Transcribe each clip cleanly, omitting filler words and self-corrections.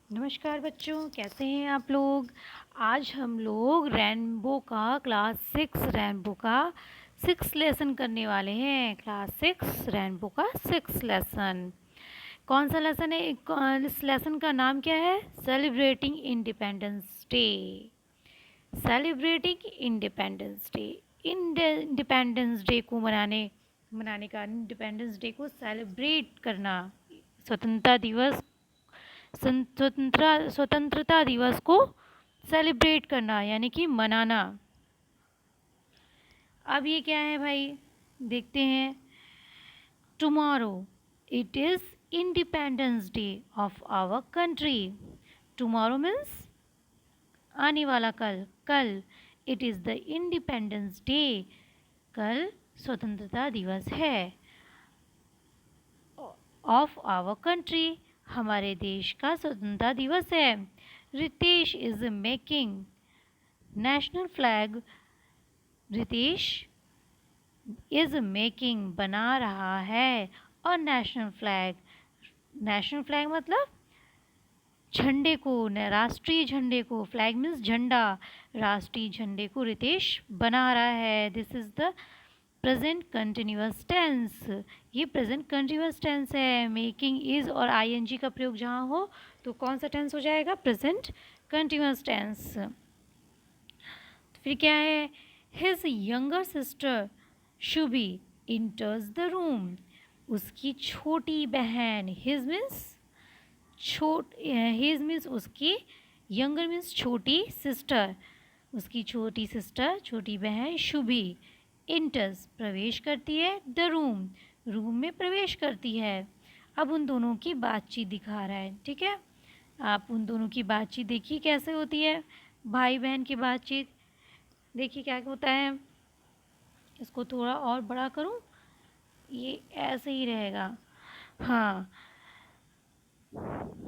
नमस्कार बच्चों, कैसे हैं आप लोग। आज हम लोग रेनबो का क्लास 6 रेनबो का 6 लेसन करने वाले हैं। क्लास 6 रेनबो का 6 लेसन। कौन सा लेसन है? इस लेसन का नाम क्या है? Celebrating independence day. Celebrating independence day. Independence day को मनाने मनाने का, इंडिपेंडेंस डे को सेलिब्रेट करना, स्वतंत्रता दिवस स्वतंत्रता दिवस को सेलिब्रेट करना यानी कि मनाना। अब ये क्या है भाई, देखते हैं। Tomorrow it is Independence Day of our country. Tomorrow means आने वाला कल। कल it is the Independence Day. कल स्वतंत्रता दिवस है ऑफ आवर कंट्री, हमारे देश का स्वतंत्रता दिवस है। Ritesh is making national flag. Ritesh is making बना रहा है और नेशनल फ्लैग। नेशनल फ्लैग मतलब झंडे को, राष्ट्रीय झंडे को। फ्लैग मीन्स झंडा। राष्ट्रीय झंडे को रितेश बना रहा है। This is the present continuous tense. ये प्रेजेंट कंटिन्यूअस टेंस है। मेकिंग इज और आईएनजी का प्रयोग जहाँ हो तो कौन सा टेंस हो जाएगा? Present continuous tense. फिर क्या है? His younger sister Shubhi enters the room. उसकी छोटी बहन, हिज मीन्स हिज मीन्स उसकी, यंगर मीन्स छोटी सिस्टर, उसकी छोटी सिस्टर, छोटी बहन शुभी इंटर्स प्रवेश करती है, द रूम रूम में प्रवेश करती है। अब उन दोनों की बातचीत दिखा रहा है, ठीक है। आप उन दोनों की बातचीत देखिए कैसे होती है, भाई बहन की बातचीत। देखिए क्या होता है। इसको थोड़ा और बड़ा करूं, ये ऐसे ही रहेगा। हाँ।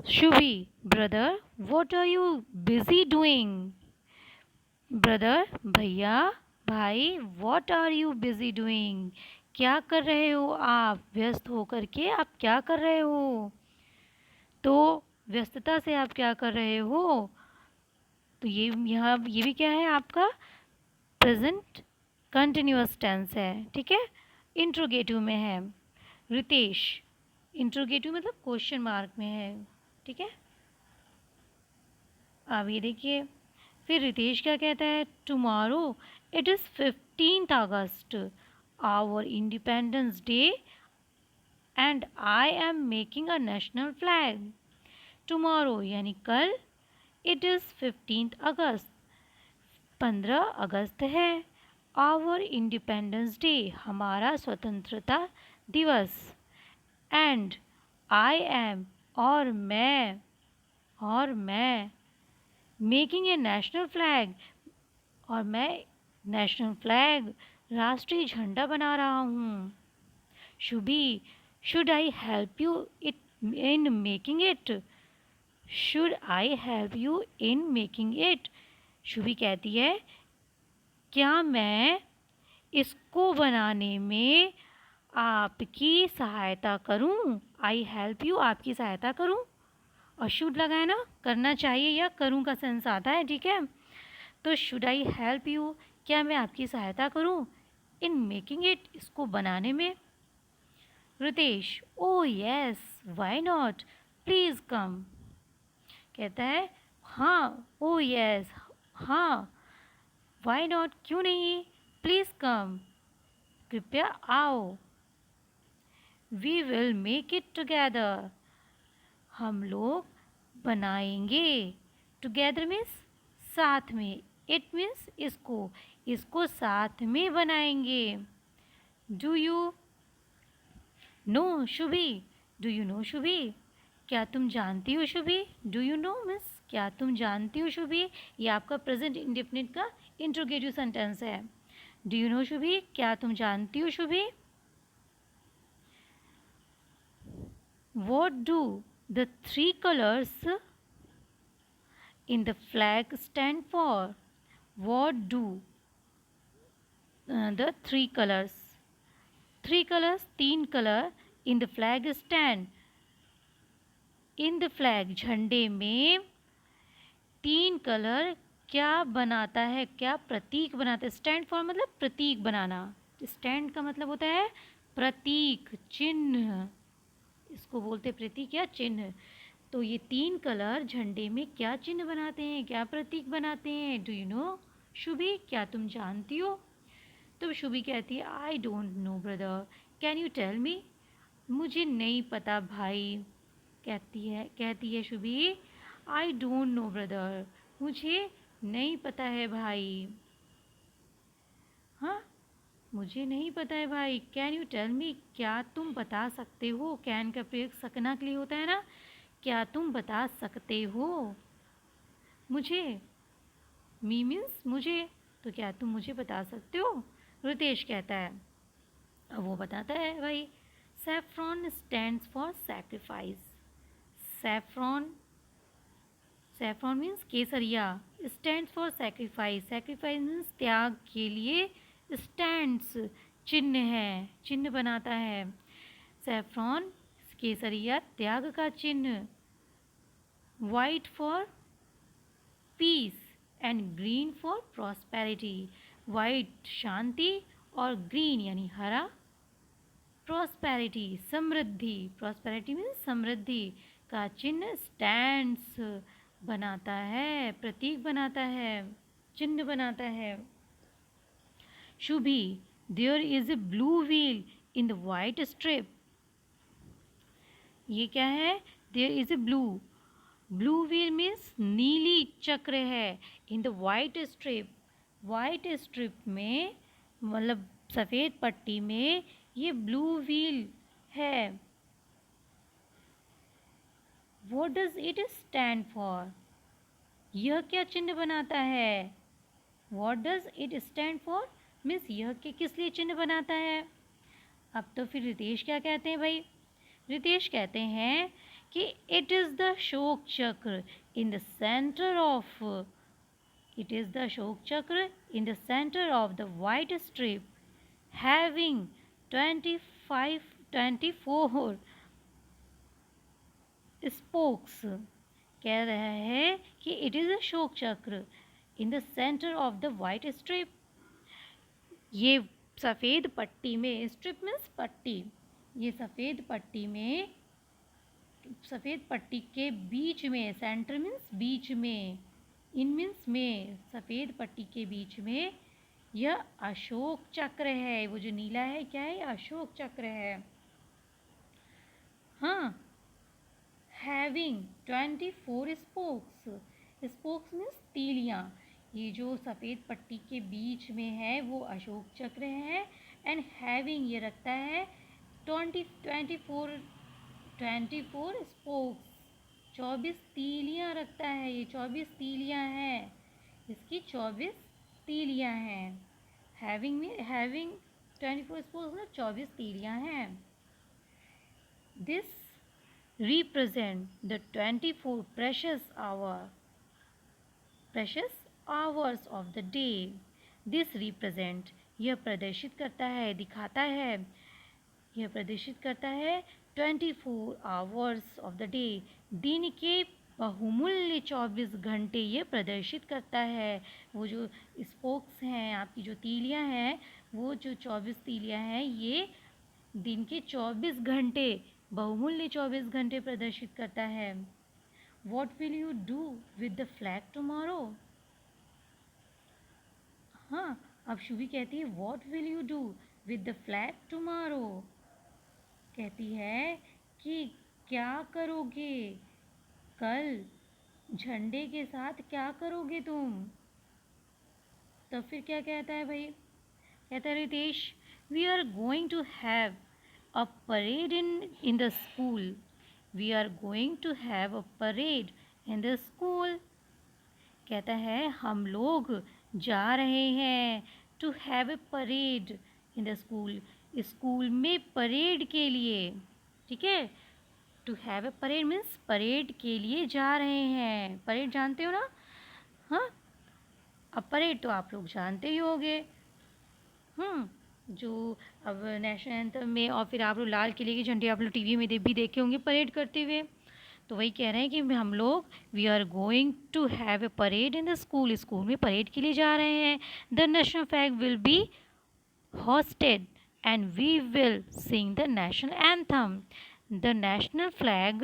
Shubhi, brother what are you busy doing. Brother भैया, भाई, what are you busy doing, क्या कर रहे हो आप, व्यस्त होकर के आप क्या कर रहे हो। तो व्यस्तता से आप क्या कर रहे हो, तो ये यहाँ ये भी क्या है आपका? प्रेजेंट कंटिन्यूअस टेंस है, ठीक है। इंट्रोगेटिव में है। रितेश, इंट्रोगेटिव मतलब क्वेश्चन मार्क में है, ठीक है। अब ये देखिए, फिर रितेश क्या कहता है? Tomorrow it is 15th August, our Independence Day, and I am making a national flag. Tomorrow यानी कल, इट इज़ 15th अगस्त, 15 अगस्त है। आवर इंडिपेंडेंस डे हमारा स्वतंत्रता दिवस। एंड आई एम और मैं मेकिंग ए नेशनल फ्लैग, और मैं नेशनल फ्लैग राष्ट्रीय झंडा बना रहा हूँ। Shubhi, should I help you it in making it. Should I help you in making it. Shubhi कहती है, क्या मैं इसको बनाने में आपकी सहायता करूं। आई हेल्प यू, आपकी सहायता करूं। और शुड लगाए ना, करना चाहिए या करूं का सेंस आता है, ठीक है। तो शुड आई हेल्प यू, क्या मैं आपकी सहायता करूं इन मेकिंग इट, इसको बनाने में। Ritesh, oh yes, why not, please come. कहता है हाँ, ओ यस, हाँ, वाई नॉट क्यों नहीं, प्लीज़ कम, कृपया आओ। We will make it together, हम लोग बनाएंगे। टुगेदर मीन्स साथ में, इट मीन्स इसको, इसको साथ में बनाएंगे। Do you know Shubhi, do you know Shubhi, क्या तुम जानती हो Shubhi. Do you know means क्या तुम जानती हो शुभी, ये आपका प्रेजेंट इंडेफिनिट का इंट्रोगेटिव सेंटेंस है। डू यू नो शुभी, क्या तुम जानती हो Shubhi. What do the three colors in the flag stand for? What do the three colors? Three colors, तीन color in the flag stand. In the flag, झंडे में 3 colour क्या बनाता है, क्या प्रतीक बनाता है। स्टैंड फॉर मतलब प्रतीक बनाना, स्टैंड का मतलब होता है प्रतीक, चिन्ह, इसको बोलते प्रतीक या चिन्ह। तो ये 3 कलर झंडे में क्या चिन्ह बनाते हैं, क्या प्रतीक बनाते हैं। डू यू नो शुभी, क्या तुम जानती हो। तो शुभी कहती है I don't know brother, can you tell me, मुझे नहीं पता भाई। कहती है Shubhi I don't know brother, मुझे नहीं पता है भाई। हाँ, मुझे नहीं पता है भाई। कैन यू टेल मी, क्या तुम बता सकते हो। कैन का प्रयोग सकना के लिए होता है ना, क्या तुम बता सकते हो मुझे। मी मीन्स मुझे, तो क्या तुम मुझे बता सकते हो। रितेश कहता है, अब वो बताता है भाई, saffron stands for sacrifice. Saffron, saffron means Kesariya, stands for sacrifice, sacrifice means त्याग के लिए, स्टैंड्स चिन्ह है, चिन्ह बनाता है। सैफ्रॉन केसरिया त्याग का चिन्ह, white for peace and green for prosperity. White शांति और ग्रीन यानी हरा प्रॉस्पेरिटी समृद्धि, प्रॉस्पेरिटी मीन्स समृद्धि का चिन्ह स्टैंड्स बनाता है, प्रतीक बनाता है, चिन्ह बनाता है। Shubhi, there is a blue wheel in the white strip. ये क्या है, there is a blue, blue wheel means नीली चक्र है, in the white strip, white strip में मतलब सफ़ेद पट्टी में ये ब्लू व्हील है। What does it stand for, यह क्या चिन्ह बनाता है। What does it stand for means यह के किस लिए चिन्ह बनाता है। अब तो फिर रितेश क्या कहते हैं भाई, रितेश कहते हैं कि it is the Ashoka Chakra in the centre of, it is the Ashoka Chakra in the centre of the white strip having 24 spokes. कह रहा है कि it is Ashoka Chakra in the centre of the white strip, ये सफ़ेद पट्टी में, स्ट्रिप मीन्स पट्टी, ये सफ़ेद पट्टी में, सफ़ेद पट्टी के बीच में, सेंटर मीन्स बीच में, इन मीन्स में, सफ़ेद पट्टी के बीच में यह अशोक चक्र है। वो जो नीला है क्या है, अशोक चक्र है। हाँ, हैविंग 24 स्पोक्स, स्पोक्स मीन्स तीलियाँ, ये जो सफ़ेद पट्टी के बीच में है वो अशोक चक्र है। एंड हैविंग ये रखता है 24 स्पोक्स, 24 तीलियाँ रखता है, ये 24 तीलियाँ हैं, इसकी 24 तीलियाँ हैं। हैविंग 24 स्पोक्स में 24 तीलियाँ हैं। This represent the 24 precious hours of the day. This represent यह प्रदर्शित करता है, दिखाता है, यह प्रदर्शित करता है 24 आवर्स ऑफ द डे, दिन के बहुमूल्य 24 घंटे ये प्रदर्शित करता है। वो जो स्पोक्स हैं, आपकी जो तीलियां हैं, वो जो 24 तीलियां हैं, ये दिन के 24 घंटे, बहुमूल्य 24 घंटे प्रदर्शित करता है। What will you do with the flag tomorrow. हाँ, अब शुभी कहती है what will you do with the flag tomorrow, कहती है कि क्या करोगे कल, झंडे के साथ क्या करोगे तुम। तो फिर क्या कहता है भाई, कहता है Ritesh, we are going to have a parade in the school, we are going to have a parade in the school. कहता है हम लोग जा रहे हैं to have a parade in the school, school में परेड के लिए, ठीक है। To have a parade means parade के लिए जा रहे हैं, परेड जानते हो ना। हाँ, अब परेड तो आप लोग जानते ही होंगे। जो अब नेशनल एंथम में और फिर आप लोग लाल किले के झंडे आप लोग टीवी में भी देखे होंगे परेड करते हुए। तो वही कह रहे हैं कि हम लोग we are going to have a parade in the school, school में परेड के लिए जा रहे हैं। The national flag will be hoisted and we will sing the national anthem. The national flag,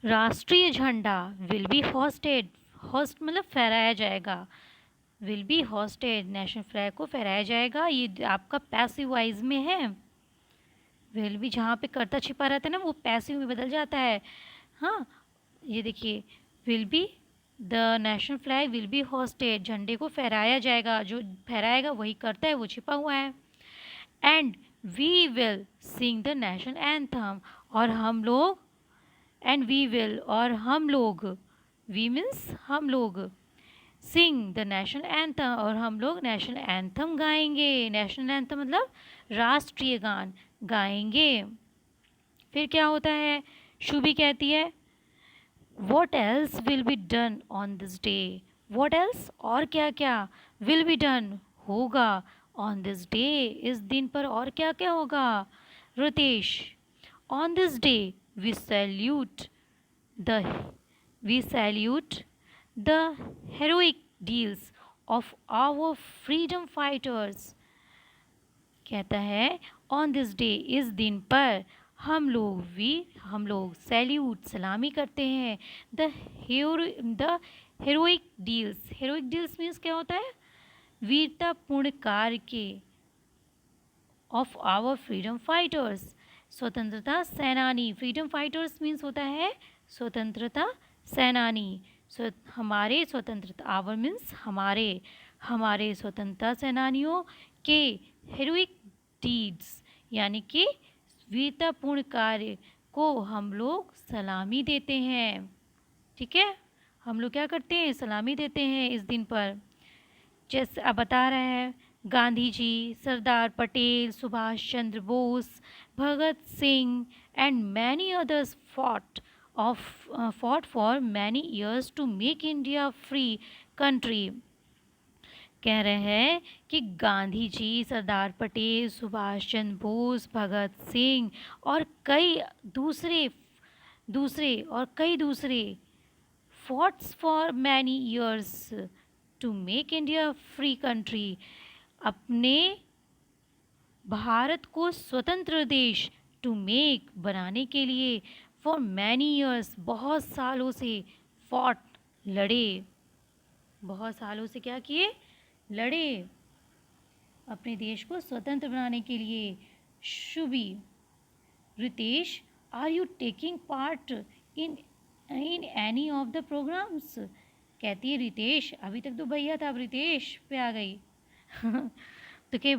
राष्ट्रीय झंडा, विल बी होस्टेड, होस्ट मतलब फहराया जाएगा, will be hoisted, national flag को फहराया जाएगा। ये आपका पैसिव वॉइस में है। विल भी जहाँ पे कर्ता छिपा रहता है ना वो पैसिव में बदल जाता है। हाँ, ये देखिए, will be, the national flag will be hosted, झंडे को फहराया जाएगा, जो फहराएगा वही करता है, वो छिपा हुआ है। And we will sing the national anthem, और हम लोग, एंड वी विल और हम लोग, वी मीन्स हम लोग, सिंग द नेशनल एंथम और हम लोग नेशनल एंथम गाएंगे। नेशनल एंथम मतलब राष्ट्रीय गान गाएंगे। फिर क्या होता है, शुभी कहती है what else will be done on this day. What else और क्या क्या, विल बी डन होगा, ऑन दिस डे इस दिन पर और क्या क्या होगा। Ritesh, on this day we salute the, we salute the heroic deeds of our freedom fighters। कहता है ऑन दिस डे इस दिन पर हम लोग सैल्यूट सलामी करते हैं the the heroic deals. Heroic deals means क्या होता है, वीरतापूर्ण कार्य के, ऑफ आवर फ्रीडम फाइटर्स, स्वतंत्रता सेनानी। फ्रीडम फाइटर्स मीन्स होता है स्वतंत्रता सेनानी। हमारे स्वतंत्रता, आवर मीन्स हमारे, हमारे स्वतंत्रता सेनानियों के हेरोइक डीड्स यानी कि वीरतापूर्ण कार्य को हम लोग सलामी देते हैं। ठीक है, हम लोग क्या करते हैं, सलामी देते हैं इस दिन पर। जैसे अब बता रहे हैं, Gandhi ji, Sardar Patel, Subhash Chandra Bose, Bhagat Singh and many others fought for many years to make India free country। कह रहे हैं कि गांधी जी, सरदार पटेल, सुभाष चंद्र बोस, भगत सिंह और कई दूसरे fought for many years to make India free country, अपने भारत को स्वतंत्र देश, टू मेक बनाने के लिए, फॉर मैनी ईयर्स बहुत सालों से, फॉट लड़े, बहुत सालों से क्या किए, लड़े अपने देश को स्वतंत्र बनाने के लिए। Shubhi, Ritesh, are you taking part in any of the programmes. कहती है रितेश, अभी तक तो भैया था, अब रितेश पे आ गई तो के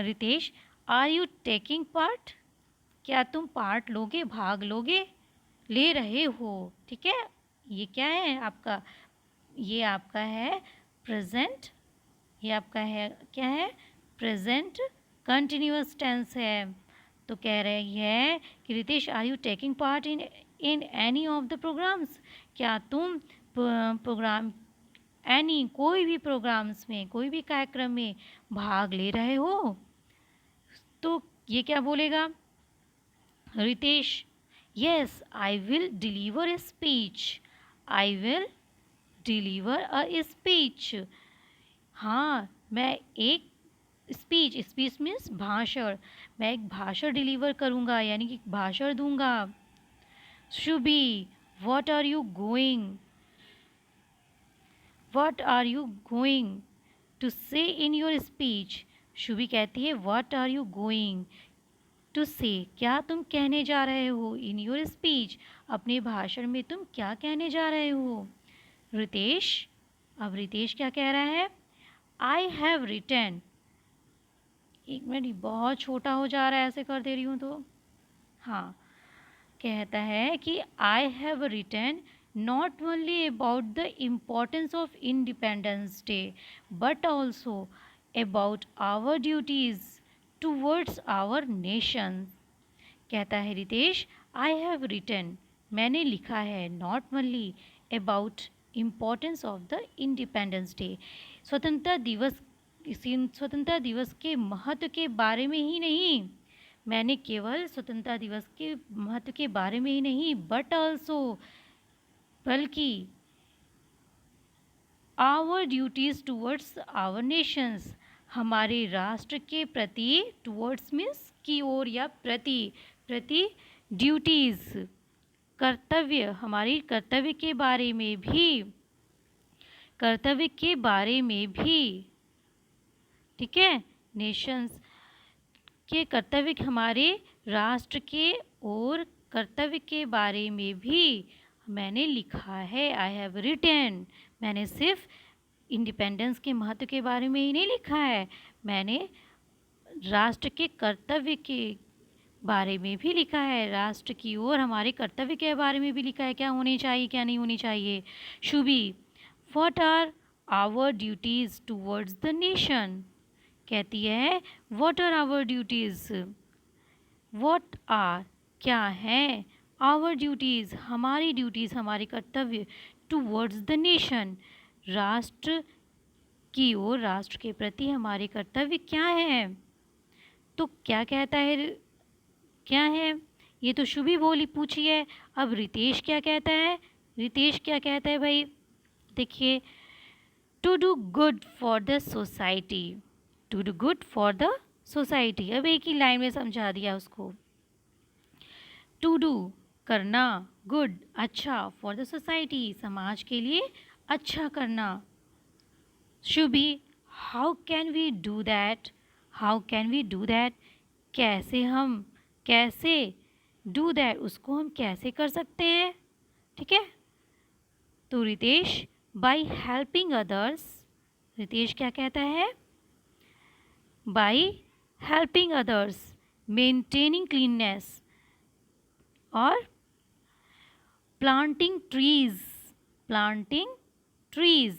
Ritesh, are you taking part, क्या तुम पार्ट लोगे, भाग लोगे, ले रहे हो। ठीक है, ये क्या है आपका, ये आपका है प्रेजेंट, ये आपका है क्या है, प्रेजेंट कंटिन्यूअस टेंस है। तो कह रही है कि Ritesh, are you taking part in any of the programmes, क्या तुम प्रोग्राम, एनी कोई भी प्रोग्राम्स में, कोई भी कार्यक्रम में भाग ले रहे हो। तो ये क्या बोलेगा Ritesh, yes I will deliver a speech, I will deliver a speech. हाँ, मैं एक स्पीच, स्पीच मीन्स भाषण, मैं एक भाषण डिलीवर करूँगा यानी कि भाषण दूंगा। Shubhi, what are you going, what are you going to say in your speech. Shubhi कहती है what are you going to say, क्या तुम कहने जा रहे हो, इन योर स्पीच, अपने भाषण में तुम क्या कहने जा रहे हो। रितेश, अब रितेश क्या कह रहा है, आई हैव रिटन, एक मिनट बहुत छोटा हो जा रहा है, ऐसे कर दे रही हूँ तो, हाँ, कहता है कि I have written not only about the importance of Independence Day but also about our duties towards our nation। कहता है रितेश, आई हैव रिटन, मैंने लिखा है, not only about importance of the Independence day, स्वतंत्रता दिवस, स्वतंत्रता दिवस के महत्व के बारे में ही नहीं, मैंने केवल स्वतंत्रता दिवस के महत्व के बारे में ही नहीं बट ऑल्सो बल्कि our duties towards our nations, हमारे राष्ट्र के प्रति, टूवर्ड्स मीन्स की ओर या प्रति, प्रति ड्यूटीज़ कर्तव्य, हमारी कर्तव्य के बारे में भी, कर्तव्य के बारे में भी, ठीक है, नेशंस के कर्तव्य, हमारे राष्ट्र के और कर्तव्य के बारे में भी मैंने लिखा है। आई हैव रिटन, मैंने सिर्फ इंडिपेंडेंस के महत्व के बारे में ही नहीं लिखा है, मैंने राष्ट्र के कर्तव्य के बारे में भी लिखा है, राष्ट्र की ओर हमारे कर्तव्य के बारे में भी लिखा है, क्या होने चाहिए क्या नहीं होनी चाहिए। Shubhi, what are our duties towards the nation, कहती है what are our duties, what are क्या है, आवर ड्यूटीज़ हमारी ड्यूटीज़, हमारे कर्तव्य, टूवर्ड्स द नेशन राष्ट्र की ओर, राष्ट्र के प्रति हमारे कर्तव्य क्या है। तो क्या कहता है, क्या है, ये तो शुभी बोली पूछी है। अब रितेश क्या कहता है, रितेश क्या कहता है भाई, देखिए, to do good for the society, to do good for the society, अब एक ही लाइन में समझा दिया उसको। टू डू करना, गुड अच्छा, फॉर द सोसाइटी समाज के लिए अच्छा करना। Shubhi, how can we do that, how can we do that, कैसे हम, कैसे, डू दैट उसको हम कैसे कर सकते हैं, ठीक है। तो Ritesh, by helping others, Ritesh क्या कहता है, by helping others, maintaining cleanness और planting trees, planting trees,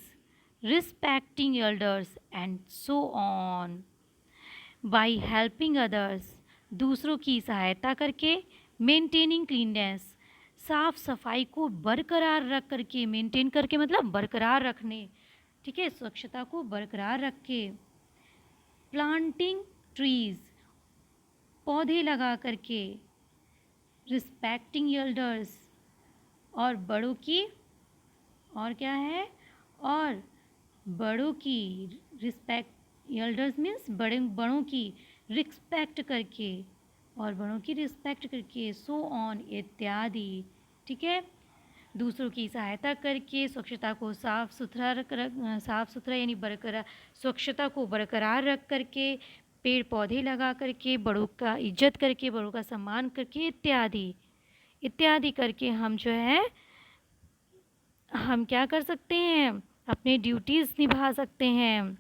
respecting elders and so on. By helping others, दूसरों की सहायता करके, मेंटेनिंग क्लीननेस, साफ सफाई को बरकरार रख करके, मेंटेन करके मतलब बरकरार रखने, ठीक है, स्वच्छता को बरकरार रख के। प्लांटिंग ट्रीज, पौधे लगा करके। रिस्पेक्टिंग एल्डर्स, और बड़ों की, और क्या है, और बड़ों की रिस्पेक्ट, एल्डर्स मीन्स बड़े, बड़ों की रिस्पेक्ट करके, और बड़ों की रिस्पेक्ट करके, सो ऑन इत्यादि, ठीक है। दूसरों की सहायता करके, स्वच्छता को साफ सुथरा साफ सुथरा यानी बरकरार, स्वच्छता को बरकरार रख करके, पेड़ पौधे लगा करके, बड़ों का इज्जत करके, बड़ों का सम्मान करके, इत्यादि इत्यादि करके हम जो है, हम क्या कर सकते हैं, अपने ड्यूटीज़ निभा सकते हैं।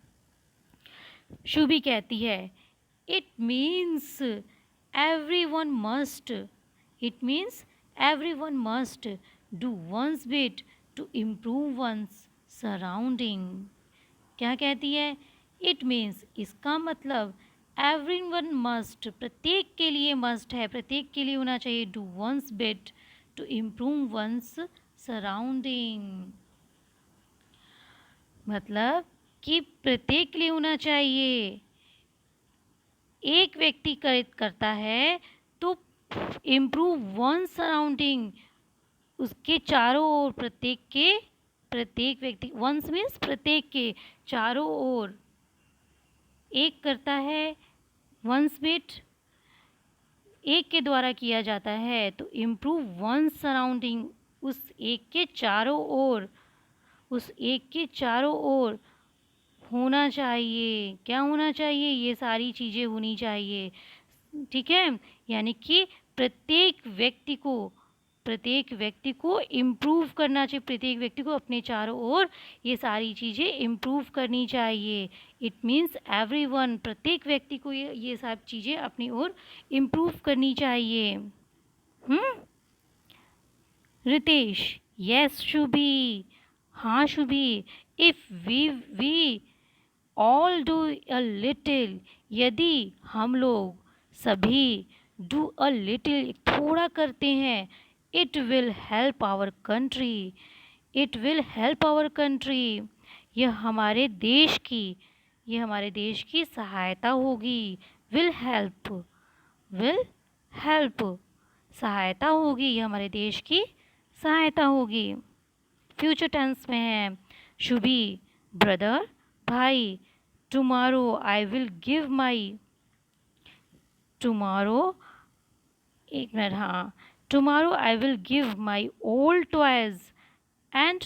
शुभी कहती है, it means everyone must, it means everyone must do one's bit to improve one's surrounding। क्या कहती है, it means इसका मतलब everyone must प्रत्येक के लिए must है, प्रत्येक के लिए होना चाहिए, do one's bit to improve one's surrounding, मतलब कि प्रत्येक के लिए होना चाहिए। एक व्यक्ति करता है तो इम्प्रूव वन सराउंडिंग, उसके चारों ओर, प्रत्येक व्यक्ति, वंस मीन्स प्रत्येक के, चारों ओर एक करता है, वंस बिट एक के द्वारा किया जाता है, तो इम्प्रूव वन सराउंडिंग, उस एक के चारों ओर, उस एक के चारों ओर होना चाहिए, क्या होना चाहिए, ये सारी चीज़ें होनी चाहिए, ठीक है। यानी कि प्रत्येक व्यक्ति को इम्प्रूव करना चाहिए, प्रत्येक व्यक्ति को अपने चारों ओर ये सारी चीज़ें इम्प्रूव करनी चाहिए। इट मीन्स एवरीवन, प्रत्येक व्यक्ति को ये सब चीज़ें अपनी ओर इम्प्रूव करनी चाहिए। रितेश, यस शुभी, हाँ Shubhi, if we all do a little, यदि हम लोग सभी डू अ लिटिल थोड़ा करते हैं, it will help our country, it will help our country, यह हमारे देश की सहायता होगी। विल हेल्प विल हेल्प, सहायता होगी, ये हमारे देश की सहायता होगी। फ्यूचर टेंस में है शुभी ब्रदर भाई, tomorrow I will give my, tomorrow एक मिनट, हाँ, tomorrow I will give my old toys and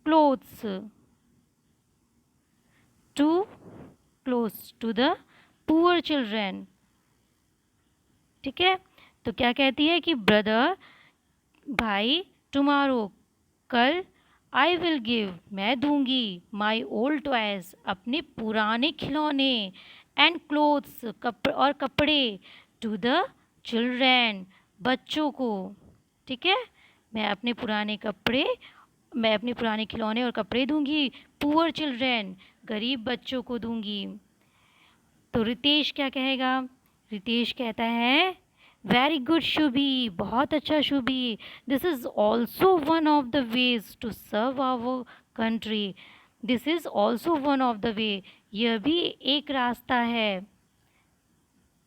clothes to clothes to the poor children. ठीक है, तो क्या कहती है कि ब्रदर भाई, टुमारो कल, आई विल गिव मैं दूंगी, माई ओल्ड टॉयज अपने पुराने खिलौने, एंड क्लोथ्स और कपड़े, टू द चिल्ड्रेन बच्चों को। ठीक है, मैं अपने पुराने कपड़े, मैं अपने पुराने खिलौने और कपड़े दूंगी, पुअर चिल्ड्रेन गरीब बच्चों को दूंगी। तो रितेश क्या कहेगा? रितेश कहता है वेरी गुड शुभी, बहुत अच्छा Shubhi, this is also one of the ways to serve our country, this is also one of the way, यह भी एक रास्ता है।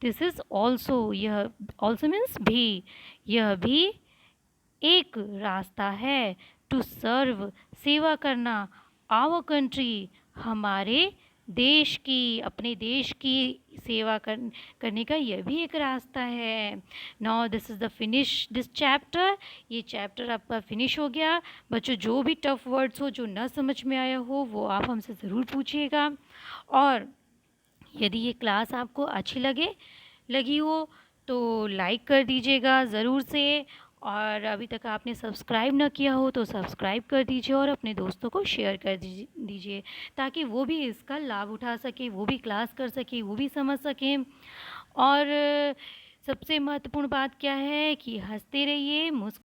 दिस इज़ ऑल्सो, यह ऑल्सो मीन्स भी, यह भी एक रास्ता है, टू सर्व सेवा करना, आवर कंट्री हमारे देश की, अपने देश की सेवा करने का यह भी एक रास्ता है। Now this is the finish this chapter, ये चैप्टर आपका फिनिश हो गया। बच्चों जो भी टफ वर्ड्स हो, जो न समझ में आया हो, वो आप हमसे ज़रूर पूछिएगा। और यदि ये क्लास आपको अच्छी लगी हो तो लाइक कर दीजिएगा ज़रूर से, और अभी तक आपने सब्सक्राइब ना किया हो तो सब्सक्राइब कर दीजिए और अपने दोस्तों को शेयर कर दीजिए ताकि वो भी इसका लाभ उठा सके, वो भी क्लास कर सके, वो भी समझ सकें। और सबसे महत्वपूर्ण बात क्या है कि हंसते रहिए,